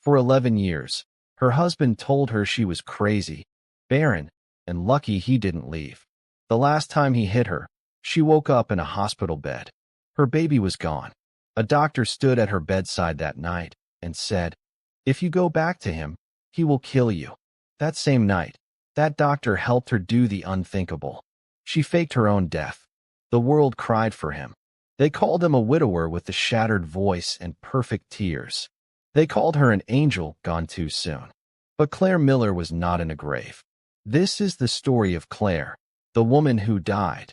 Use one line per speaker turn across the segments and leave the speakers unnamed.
For 11 years, her husband told her she was crazy, barren, and lucky he didn't leave. The last time he hit her, she woke up in a hospital bed. Her baby was gone. A doctor stood at her bedside that night and said, "If you go back to him, he will kill you." That same night, that doctor helped her do the unthinkable. She faked her own death. The world cried for him. They called him a widower with the shattered voice and perfect tears. They called her an angel gone too soon. But Claire Miller was not in a grave. This is the story of Claire, the woman who died,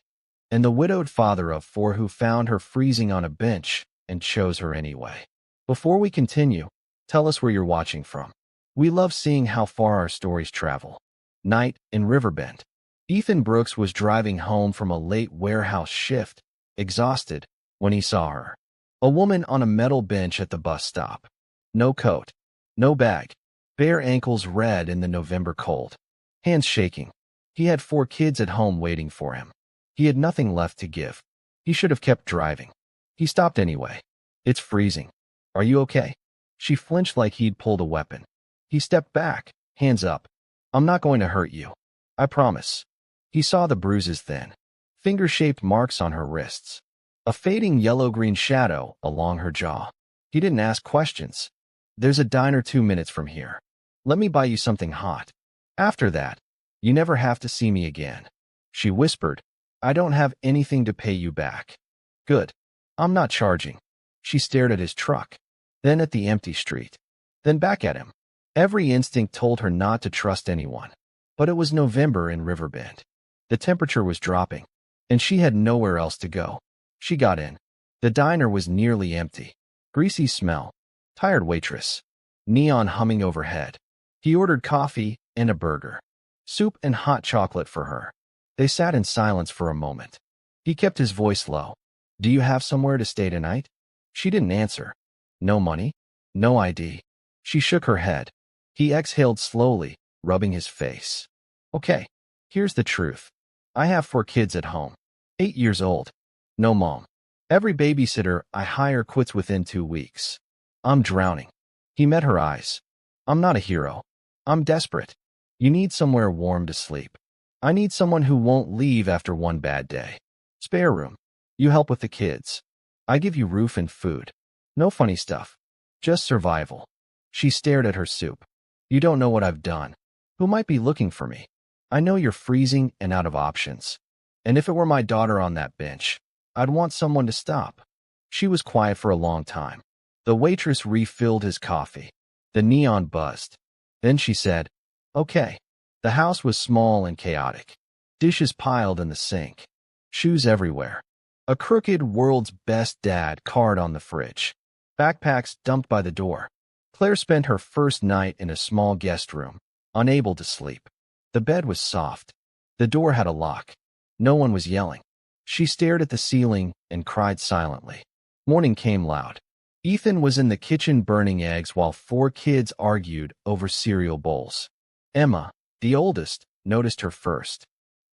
and the widowed father of 4 who found her freezing on a bench and chose her anyway. Before we continue, tell us where you're watching from. We love seeing how far our stories travel. Night in Riverbend. Ethan Brooks was driving home from a late warehouse shift, exhausted, when he saw her. A woman on a metal bench at the bus stop. No coat, no bag, bare ankles red in the November cold. Hands shaking. He had 4 kids at home waiting for him. He had nothing left to give. He should have kept driving. He stopped anyway. "It's freezing. Are you okay?" She flinched like he'd pulled a weapon. He stepped back, hands up. "I'm not going to hurt you. I promise." He saw the bruises then. Finger-shaped marks on her wrists. A fading yellow-green shadow along her jaw. He didn't ask questions. "There's a diner 2 minutes from here. Let me buy you something hot. After that, you never have to see me again." She whispered, "I don't have anything to pay you back." "Good. I'm not charging." She stared at his truck, then at the empty street, then back at him. Every instinct told her not to trust anyone. But it was November in Riverbend. The temperature was dropping, and she had nowhere else to go. She got in. The diner was nearly empty. Greasy smell. Tired waitress. Neon humming overhead. He ordered coffee and a burger. Soup and hot chocolate for her. They sat in silence for a moment. He kept his voice low. "Do you have somewhere to stay tonight?" She didn't answer. "No money? No ID?" She shook her head. He exhaled slowly, rubbing his face. "Okay, here's the truth. I have 4 kids at home. 8 years old. No mom. Every babysitter I hire quits within 2 weeks. I'm drowning." He met her eyes. "I'm not a hero. I'm desperate. You need somewhere warm to sleep. I need someone who won't leave after one bad day. Spare room. You help with the kids. I give you roof and food. No funny stuff. Just survival." She stared at her soup. "You don't know what I've done. Who might be looking for me? I know you're freezing and out of options. And if it were my daughter on that bench, I'd want someone to stop." She was quiet for a long time. The waitress refilled his coffee. The neon buzzed. Then she said, "Okay." The house was small and chaotic. Dishes piled in the sink. Shoes everywhere. A crooked "World's Best Dad" card on the fridge. Backpacks dumped by the door. Claire spent her first night in a small guest room, unable to sleep. The bed was soft. The door had a lock. No one was yelling. She stared at the ceiling and cried silently. Morning came loud. Ethan was in the kitchen burning eggs while 4 kids argued over cereal bowls. Emma, the oldest, noticed her first.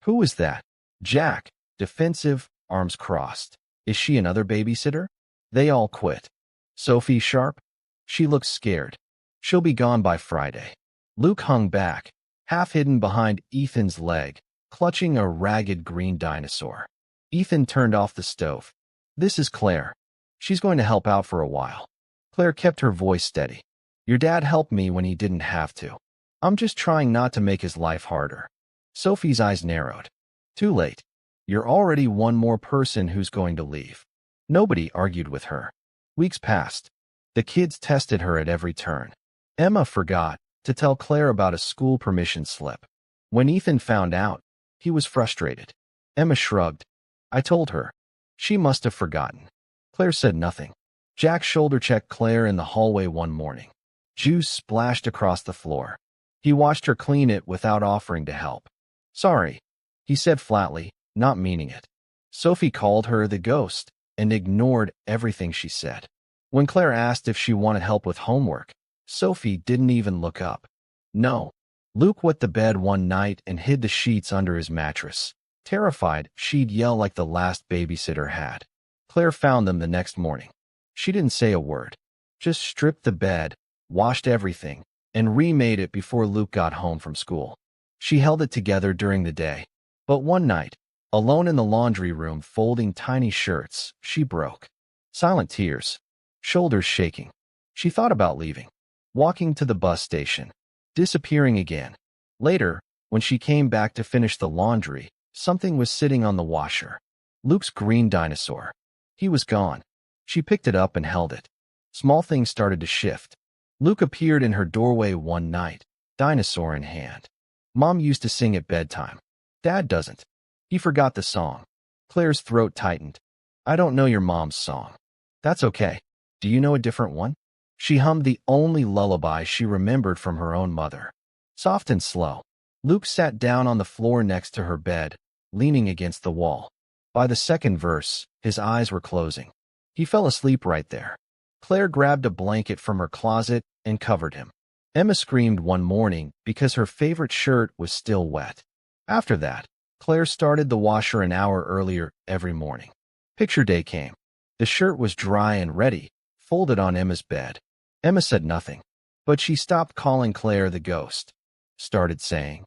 "Who was that?" Jack, defensive, arms crossed. "Is she another babysitter?" They all quit. "Sophie Sharp?" She looked scared. "She'll be gone by Friday." Luke hung back, half hidden behind Ethan's leg, clutching a ragged green dinosaur. Ethan turned off the stove. "This is Claire. She's going to help out for a while." Claire kept her voice steady. "Your dad helped me when he didn't have to. I'm just trying not to make his life harder." Sophie's eyes narrowed. "Too late. You're already one more person who's going to leave." Nobody argued with her. Weeks passed. The kids tested her at every turn. Emma forgot to tell Claire about a school permission slip. When Ethan found out, he was frustrated. Emma shrugged. "I told her." She must have forgotten. Claire said nothing. Jack shoulder-checked Claire in the hallway one morning. Juice splashed across the floor. He watched her clean it without offering to help. "Sorry," he said flatly, not meaning it. Sophie called her the ghost and ignored everything she said. When Claire asked if she wanted help with homework, Sophie didn't even look up. No. Luke wet the bed one night and hid the sheets under his mattress. Terrified, she'd yell like the last babysitter had. Claire found them the next morning. She didn't say a word, just stripped the bed, washed everything, and remade it before Luke got home from school. She held it together during the day. But one night, alone in the laundry room folding tiny shirts, she broke. Silent tears, shoulders shaking. She thought about leaving, walking to the bus station, disappearing again. Later, when she came back to finish the laundry, something was sitting on the washer. Luke's green dinosaur. He was gone. She picked it up and held it. Small things started to shift. Luke appeared in her doorway one night, dinosaur in hand. Mom used to sing at bedtime. Dad doesn't. He forgot the song. Claire's throat tightened. I don't know your mom's song. That's okay. Do you know a different one? She hummed the only lullaby she remembered from her own mother. Soft and slow. Luke sat down on the floor next to her bed, leaning against the wall. By the second verse, his eyes were closing. He fell asleep right there. Claire grabbed a blanket from her closet and covered him. Emma screamed one morning because her favorite shirt was still wet. After that, Claire started the washer an hour earlier every morning. Picture day came. The shirt was dry and ready, folded on Emma's bed. Emma said nothing, but she stopped calling Claire the ghost. Started saying,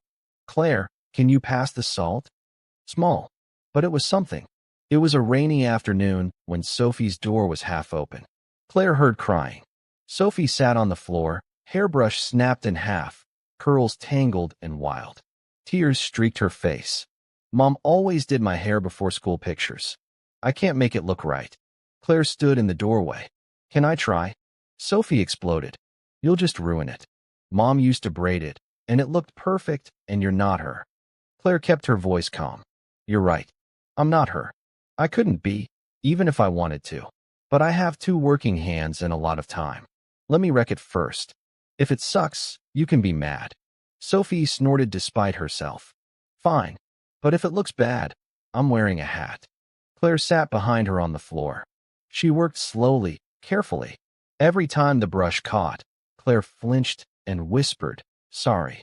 Claire, can you pass the salt? Small, but it was something. It was a rainy afternoon when Sophie's door was half open. Claire heard crying. Sophie sat on the floor, hairbrush snapped in half, curls tangled and wild. Tears streaked her face. Mom always did my hair before school pictures. I can't make it look right. Claire stood in the doorway. Can I try? Sophie exploded. You'll just ruin it. Mom used to braid it, and it looked perfect, and you're not her. Claire kept her voice calm. You're right. I'm not her. I couldn't be, even if I wanted to. But I have 2 working hands and a lot of time. Let me wreck it first. If it sucks, you can be mad. Sophie snorted despite herself. Fine. But if it looks bad, I'm wearing a hat. Claire sat behind her on the floor. She worked slowly, carefully. Every time the brush caught, Claire flinched and whispered, sorry.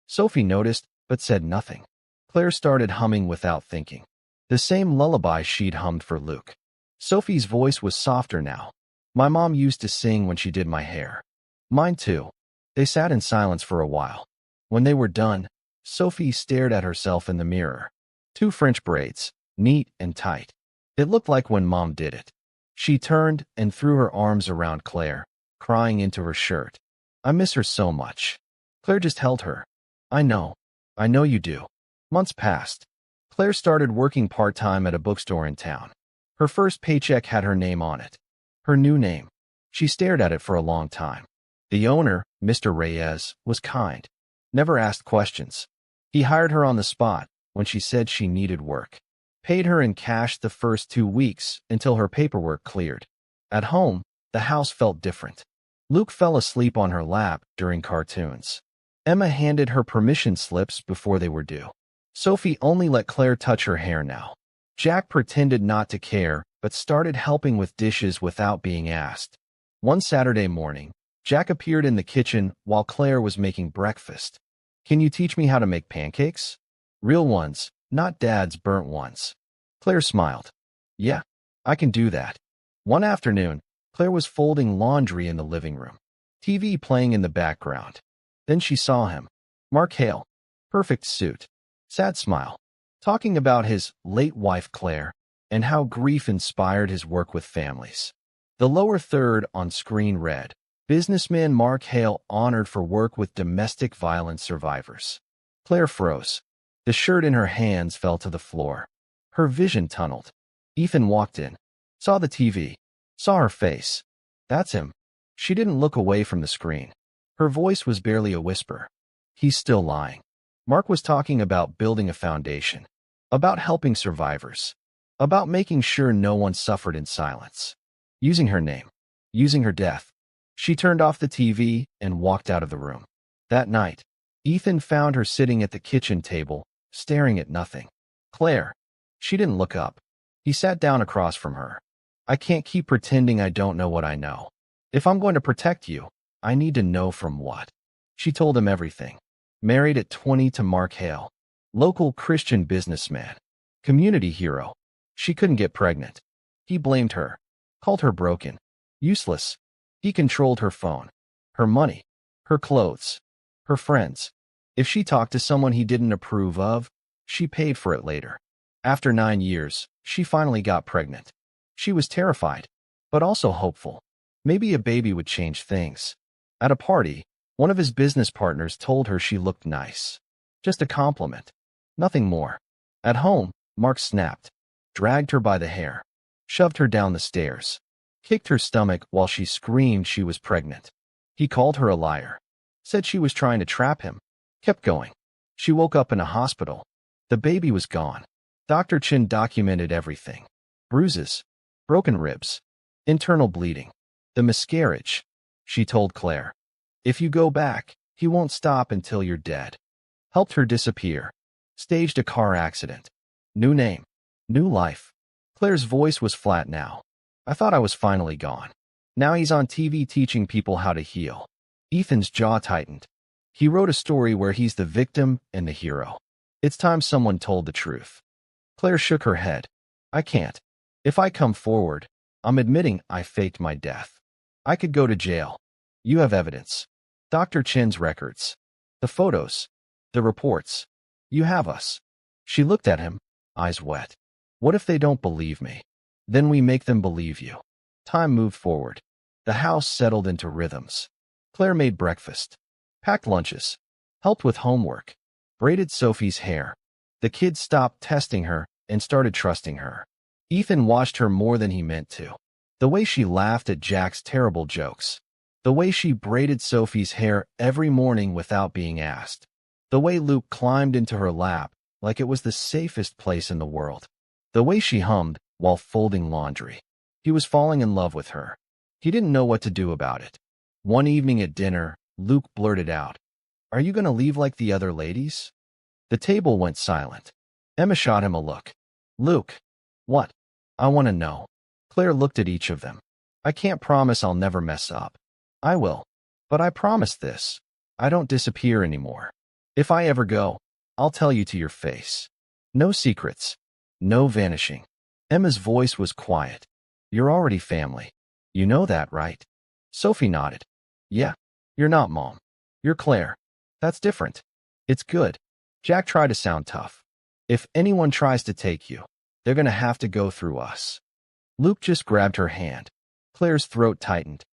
Sophie noticed, but said nothing. Claire started humming without thinking. The same lullaby she'd hummed for Luke. Sophie's voice was softer now. My mom used to sing when she did my hair. Mine too. They sat in silence for a while. When they were done, Sophie stared at herself in the mirror. 2 French braids, neat and tight. It looked like when Mom did it. She turned and threw her arms around Claire, crying into her shirt. I miss her so much. Claire just held her. I know you do. Months passed. Claire started working part-time at a bookstore in town. Her first paycheck had her name on it. Her new name. She stared at it for a long time. The owner, Mr. Reyes, was kind. Never asked questions. He hired her on the spot when she said she needed work. Paid her in cash the first 2 weeks until her paperwork cleared. At home, the house felt different. Luke fell asleep on her lap during cartoons. Emma handed her permission slips before they were due. Sophie only let Claire touch her hair now. Jack pretended not to care, but started helping with dishes without being asked. One Saturday morning, Jack appeared in the kitchen while Claire was making breakfast. Can you teach me how to make pancakes? Real ones, not Dad's burnt ones. Claire smiled. Yeah, I can do that. One afternoon, Claire was folding laundry in the living room, TV playing in the background. Then she saw him. Mark Hale. Perfect suit. Sad smile. Talking about his late wife Claire and how grief inspired his work with families. The lower third on screen read, Businessman Mark Hale honored for work with domestic violence survivors. Claire froze. The shirt in her hands fell to the floor. Her vision tunneled. Ethan walked in. Saw the TV. Saw her face. That's him. She didn't look away from the screen. Her voice was barely a whisper. He's still lying. Mark was talking about building a foundation. About helping survivors. About making sure no one suffered in silence. Using her name. Using her death. She turned off the TV and walked out of the room. That night, Ethan found her sitting at the kitchen table, staring at nothing. Claire. She didn't look up. He sat down across from her. I can't keep pretending I don't know what I know. If I'm going to protect you, I need to know from what. She told him everything. Married at 20 to Mark Hale. Local Christian businessman. Community hero. She couldn't get pregnant. He blamed her. Called her broken. Useless. He controlled her phone. Her money, her clothes, her friends. If she talked to someone he didn't approve of, she paid for it later. After 9 years, she finally got pregnant. She was terrified, but also hopeful. Maybe a baby would change things. At a party, one of his business partners told her she looked nice. Just a compliment. Nothing more. At home, Mark snapped, dragged her by the hair, shoved her down the stairs, kicked her stomach while she screamed she was pregnant. He called her a liar, said she was trying to trap him, kept going. She woke up in a hospital. The baby was gone. Dr. Chin documented everything. Bruises, broken ribs, internal bleeding, the miscarriage. She told Claire, "If you go back, he won't stop until you're dead." Helped her disappear. Staged a car accident. New name. New life. Claire's voice was flat now. I thought I was finally gone. Now he's on TV teaching people how to heal. Ethan's jaw tightened. He wrote a story where he's the victim and the hero. It's time someone told the truth. Claire shook her head. I can't. If I come forward, I'm admitting I faked my death. I could go to jail. You have evidence. Dr. Chin's records. The photos. The reports. You have us. She looked at him, eyes wet. What if they don't believe me? Then we make them believe you. Time moved forward. The house settled into rhythms. Claire made breakfast, packed lunches, helped with homework, braided Sophie's hair. The kids stopped testing her and started trusting her. Ethan watched her more than he meant to. The way she laughed at Jack's terrible jokes. The way she braided Sophie's hair every morning without being asked. The way Luke climbed into her lap like it was the safest place in the world. The way she hummed while folding laundry. He was falling in love with her. He didn't know what to do about it. One evening at dinner, Luke blurted out, "Are you going to leave like the other ladies?" The table went silent. Emma shot him a look. "Luke." "What?" "I want to know." Claire looked at each of them. "I can't promise I'll never mess up. I will. But I promise this. I don't disappear anymore. If I ever go, I'll tell you to your face. No secrets. No vanishing." Emma's voice was quiet. "You're already family. You know that, right?" Sophie nodded. "Yeah. You're not Mom. You're Claire. That's different. It's good." Jack tried to sound tough. "If anyone tries to take you, they're going to have to go through us." Luke just grabbed her hand. Claire's throat tightened.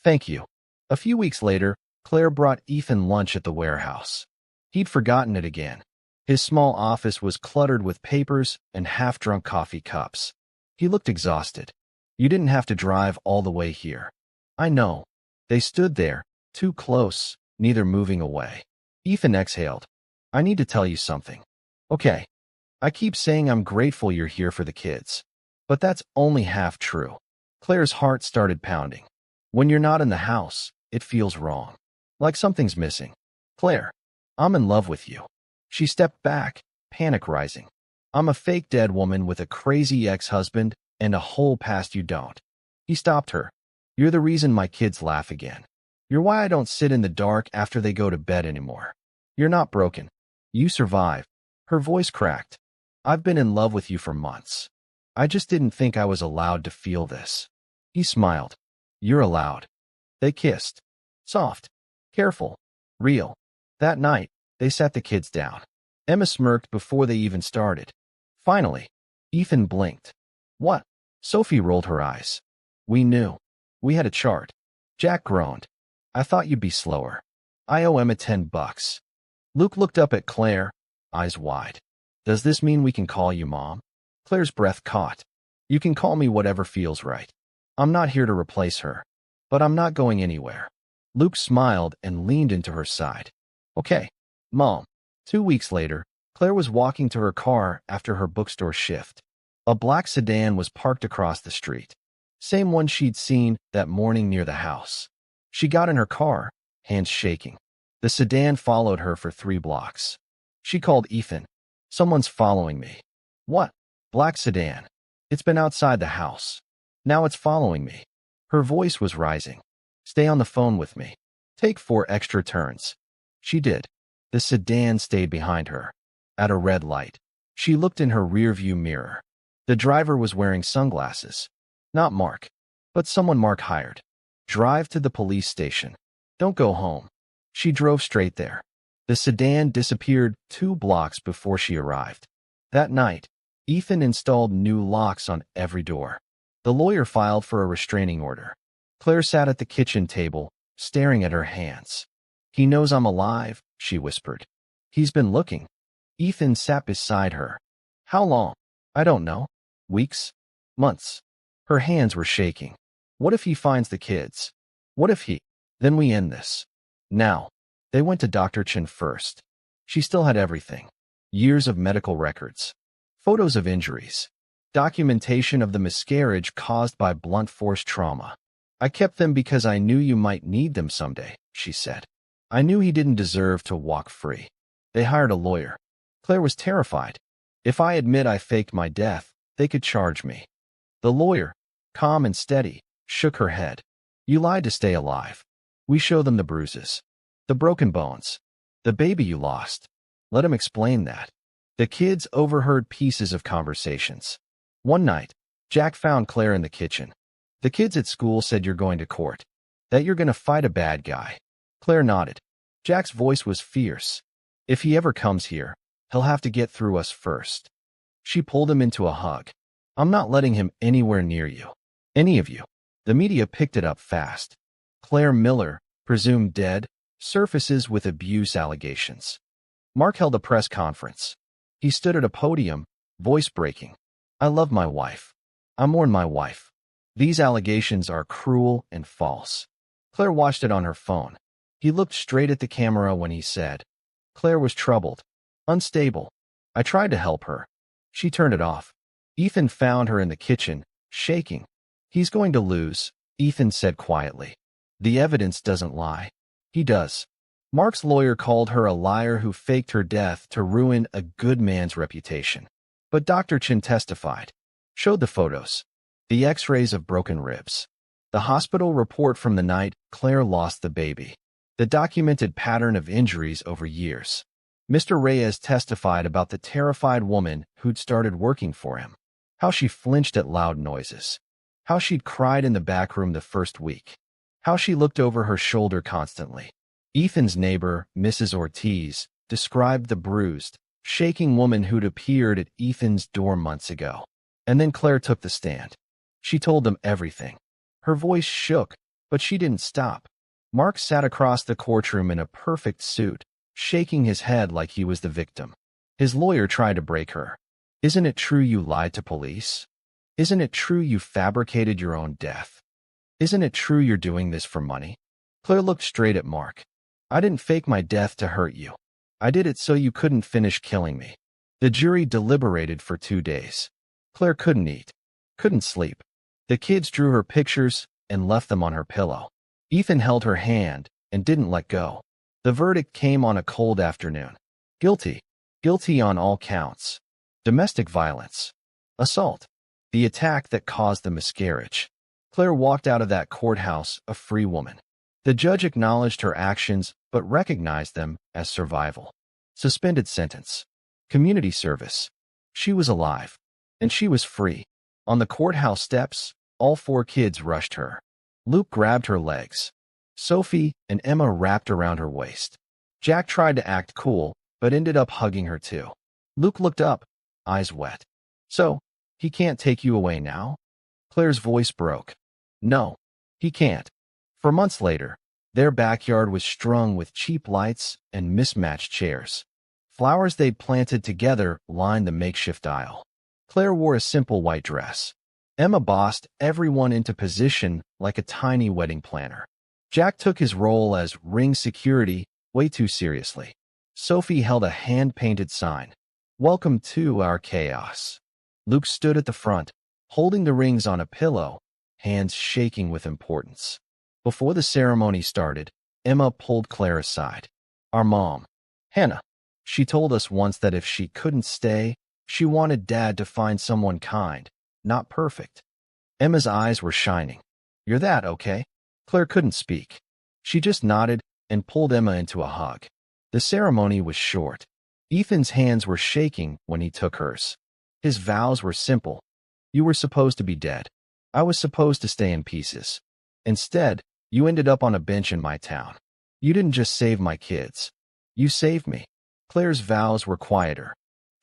"Thank you." A few weeks later, Claire brought Ethan lunch at the warehouse. He'd forgotten it again. His small office was cluttered with papers and half-drunk coffee cups. He looked exhausted. "You didn't have to drive all the way here." "I know." They stood there, too close, neither moving away. Ethan exhaled. "I need to tell you something." "Okay. I keep saying I'm grateful you're here for the kids. But that's only half true." Claire's heart started pounding. "When you're not in the house, it feels wrong. Like something's missing." "Claire, I'm in love with you." She stepped back, panic rising. "I'm a fake dead woman with a crazy ex-husband and a whole past you don't." He stopped her. "You're the reason my kids laugh again. You're why I don't sit in the dark after they go to bed anymore. You're not broken. You survive." Her voice cracked. "I've been in love with you for months. I just didn't think I was allowed to feel this." He smiled. "You're allowed." They kissed. Soft. Careful. Real. That night, they sat the kids down. Emma smirked before they even started. Finally, Ethan blinked. "What?" Sophie rolled her eyes. "We knew. We had a chart." Jack groaned. "I thought you'd be slower. I owe Emma $10. Luke looked up at Claire, eyes wide. "Does this mean we can call you Mom?" Claire's breath caught. "You can call me whatever feels right. I'm not here to replace her. But I'm not going anywhere." Luke smiled and leaned into her side. "Okay, Mom." 2 weeks later, Claire was walking to her car after her bookstore shift. A black sedan was parked across the street. Same one she'd seen that morning near the house. She got in her car, hands shaking. The sedan followed her for 3 blocks. She called Ethan. "Someone's following me." "What?" "Black sedan. It's been outside the house. Now it's following me." Her voice was rising. "Stay on the phone with me. Take 4 extra turns." She did. The sedan stayed behind her. At a red light, she looked in her rearview mirror. The driver was wearing sunglasses. Not Mark, but someone Mark hired. "Drive to the police station. Don't go home. She drove straight there. The sedan disappeared 2 blocks before she arrived. That night, Ethan installed new locks on every door. The lawyer filed for a restraining order. Claire sat at the kitchen table, staring at her hands. He knows I'm alive, she whispered. He's been looking. Ethan sat beside her. How long? I don't know. Weeks? Months? Her hands were shaking. What if he finds the kids? What if he? Then we end this. Now. They went to Dr. Chen first. She still had everything. Years of medical records. Photos of injuries. Documentation of the miscarriage caused by blunt force trauma. I kept them because I knew you might need them someday, she said. I knew he didn't deserve to walk free. They hired a lawyer. Claire was terrified. If I admit I faked my death, they could charge me. The lawyer, calm and steady, shook her head. You lied to stay alive. We show them the bruises. The broken bones. The baby you lost. Let him explain that. The kids overheard pieces of conversations. One night, Jack found Claire in the kitchen. The kids at school said you're going to court. That you're going to fight a bad guy. Claire nodded. Jack's voice was fierce. If he ever comes here, he'll have to get through us first. She pulled him into a hug. I'm not letting him anywhere near you. Any of you. The media picked it up fast. Claire Miller, presumed dead, surfaces with abuse allegations. Mark held a press conference. He stood at a podium, voice breaking. I love my wife. I mourn my wife. These allegations are cruel and false. Claire watched it on her phone. He looked straight at the camera when he said. Claire was troubled, unstable. I tried to help her. She turned it off. Ethan found her in the kitchen, shaking. He's going to lose, Ethan said quietly. The evidence doesn't lie. He does. Mark's lawyer called her a liar who faked her death to ruin a good man's reputation. But Dr. Chen testified. Showed the photos. The x-rays of broken ribs. The hospital report from the night Claire lost the baby. The documented pattern of injuries over years. Mr. Reyes testified about the terrified woman who'd started working for him. How she flinched at loud noises. How she'd cried in the back room the first week. How she looked over her shoulder constantly. Ethan's neighbor, Mrs. Ortiz, described the bruised, shaking woman who'd appeared at Ethan's door months ago. And then Claire took the stand. She told them everything. Her voice shook, but she didn't stop. Mark sat across the courtroom in a perfect suit, shaking his head like he was the victim. His lawyer tried to break her. Isn't it true you lied to police? Isn't it true you fabricated your own death? Isn't it true you're doing this for money? Claire looked straight at Mark. I didn't fake my death to hurt you. I did it so you couldn't finish killing me. The jury deliberated for 2 days. Claire couldn't eat, couldn't sleep. The kids drew her pictures and left them on her pillow. Ethan held her hand and didn't let go. The verdict came on a cold afternoon. Guilty. Guilty on all counts. Domestic violence. Assault. The attack that caused the miscarriage. Claire walked out of that courthouse a free woman. The judge acknowledged her actions but recognized them as survival. Suspended sentence. Community service. She was alive. And she was free. On the courthouse steps, all 4 kids rushed her. Luke grabbed her legs. Sophie and Emma wrapped around her waist. Jack tried to act cool, but ended up hugging her too. Luke looked up, eyes wet. So, he can't take you away now? Claire's voice broke. No, he can't. For months later, their backyard was strung with cheap lights and mismatched chairs. Flowers they'd planted together lined the makeshift aisle. Claire wore a simple white dress. Emma bossed everyone into position like a tiny wedding planner. Jack took his role as ring security way too seriously. Sophie held a hand-painted sign. Welcome to our chaos. Luke stood at the front, holding the rings on a pillow, hands shaking with importance. Before the ceremony started, Emma pulled Claire aside. Our mom, Hannah, she told us once that if she couldn't stay, she wanted Dad to find someone kind, not perfect. Emma's eyes were shining. You're that, okay? Claire couldn't speak. She just nodded and pulled Emma into a hug. The ceremony was short. Ethan's hands were shaking when he took hers. His vows were simple. You were supposed to be dead. I was supposed to stay in pieces. Instead, you ended up on a bench in my town. You didn't just save my kids. You saved me. Claire's vows were quieter.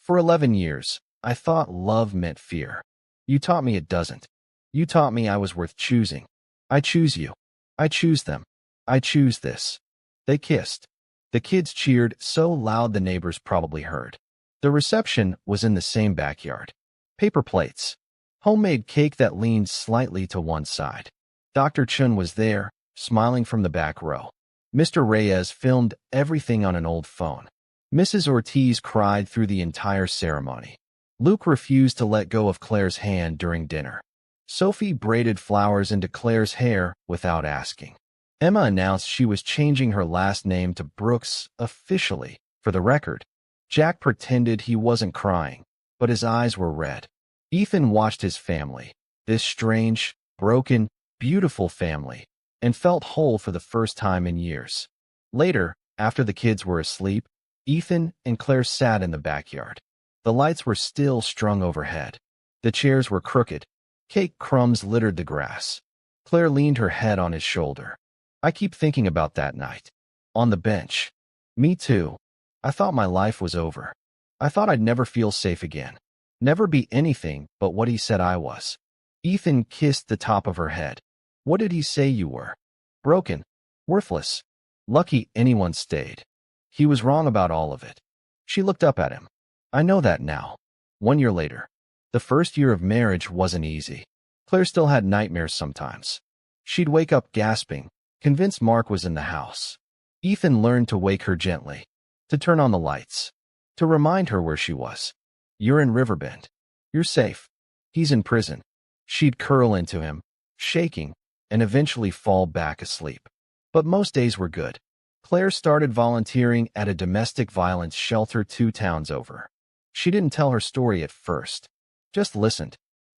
For 11 years, I thought love meant fear. You taught me it doesn't. You taught me I was worth choosing. I choose you. I choose them. I choose this. They kissed. The kids cheered so loud the neighbors probably heard. The reception was in the same backyard. Paper plates. Homemade cake that leaned slightly to one side. Dr. Chun was there, smiling from the back row. Mr. Reyes filmed everything on an old phone. Mrs. Ortiz cried through the entire ceremony. Luke refused to let go of Claire's hand during dinner. Sophie braided flowers into Claire's hair without asking. Emma announced she was changing her last name to Brooks officially. For the record, Jack pretended he wasn't crying, but his eyes were red. Ethan watched his family, this strange, broken, beautiful family, and felt whole for the first time in years. Later, after the kids were asleep, Ethan and Claire sat in the backyard. The lights were still strung overhead. The chairs were crooked. Cake crumbs littered the grass. Claire leaned her head on his shoulder. I keep thinking about that night. On the bench. Me too. I thought my life was over. I thought I'd never feel safe again. Never be anything but what he said I was. Ethan kissed the top of her head. What did he say you were? Broken. Worthless. Lucky anyone stayed. He was wrong about all of it. She looked up at him. I know that now. 1 year later. The first year of marriage wasn't easy. Claire still had nightmares sometimes. She'd wake up gasping, convinced Mark was in the house. Ethan learned to wake her gently, to turn on the lights, to remind her where she was. You're in Riverbend. You're safe. He's in prison. She'd curl into him, shaking, and eventually fall back asleep. But most days were good. Claire started volunteering at a domestic violence shelter 2 towns over. She didn't tell her story at first, just listened,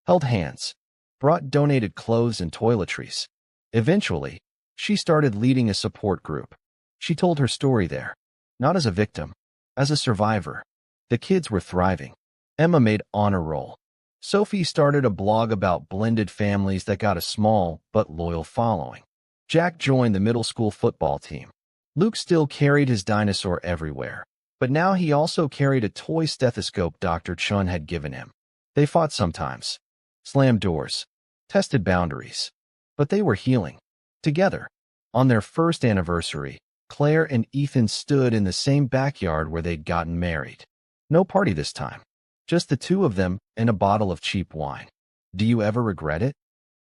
held hands, brought donated clothes and toiletries. Eventually, she started leading a support group. She told her story there, not as a victim, as a survivor. The kids were thriving. Emma made honor roll. Sophie started a blog about blended families that got a small but loyal following. Jack joined the middle school football team. Luke still carried his dinosaur everywhere, but now he also carried a toy stethoscope Dr. Chun had given him. They fought sometimes, slammed doors, tested boundaries, but they were healing. Together. On their first anniversary, Claire and Ethan stood in the same backyard where they'd gotten married. No party this time. Just the 2 of them and a bottle of cheap wine. Do you ever regret it?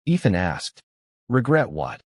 Ethan asked. Regret what?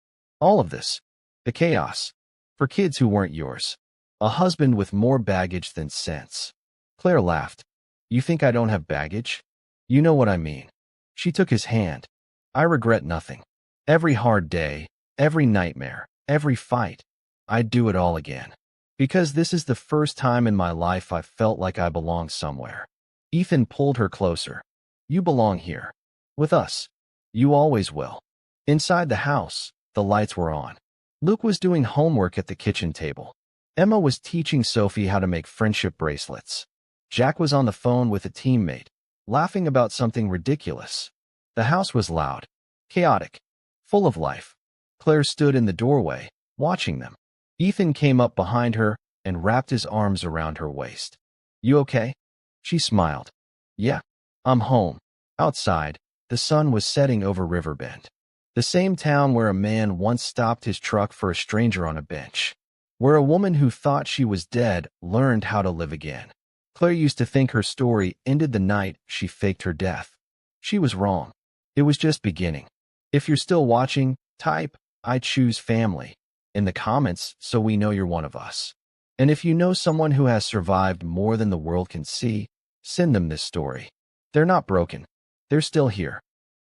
All of this. The chaos. For kids who weren't yours. A husband with more baggage than sense. Claire laughed. You think I don't have baggage? You know what I mean. She took his hand. I regret nothing. Every hard day, every nightmare, every fight. I'd do it all again. Because this is the first time in my life I've felt like I belong somewhere. Ethan pulled her closer. You belong here. With us. You always will. Inside the house, the lights were on. Luke was doing homework at the kitchen table. Emma was teaching Sophie how to make friendship bracelets. Jack was on the phone with a teammate, laughing about something ridiculous. The house was loud, chaotic, full of life. Claire stood in the doorway, watching them. Ethan came up behind her and wrapped his arms around her waist. You okay? She smiled. Yeah, I'm home. Outside, the sun was setting over Riverbend. The same town where a man once stopped his truck for a stranger on a bench. Where a woman who thought she was dead learned how to live again. Claire used to think her story ended the night she faked her death. She was wrong. It was just beginning. If you're still watching, type, I choose family, in the comments so we know you're one of us. And if you know someone who has survived more than the world can see, send them this story. They're not broken. They're still here.